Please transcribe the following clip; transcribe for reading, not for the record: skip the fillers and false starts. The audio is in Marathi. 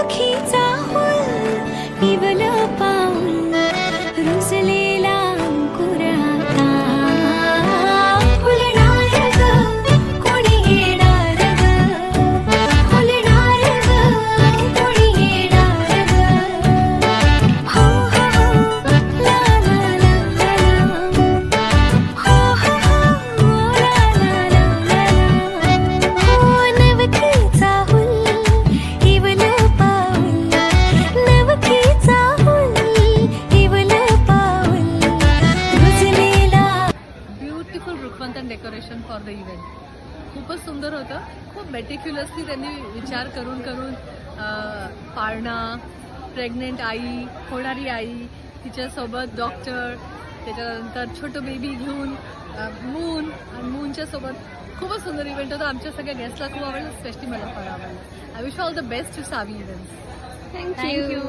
नवखीचा हुल इवल पाऊल रुजलेला अंकुर आता फुलणार ग कोणी येणार ग फुलणार ग कोणी येणार ग हो हो हो ला ला ला ला हो हो हो ला ला ला ला हो नवखीचा हुल इवल पाऊल नवखीचा हुल इवल पाऊल रुजलेला ब्युटिफुल रुखवंतन डेकोरेशन फॉर द इव्हेंट. खूपच सुंदर होतं. खूप मेटिक्युलसली त्यांनी विचार करून करून पाळणा, प्रेग्नेंट आई, होणारी आई, तिच्यासोबत डॉक्टर, त्याच्यानंतर छोटं बेबी घेऊन मून आणि मूनच्या सोबत खूपच सुंदर इव्हेंट होता. आमच्या सगळ्या गेस्टला खूप आवडलं, स्पेशली मला फार आवडलं. I wish all the best to Saavi events. Thank you.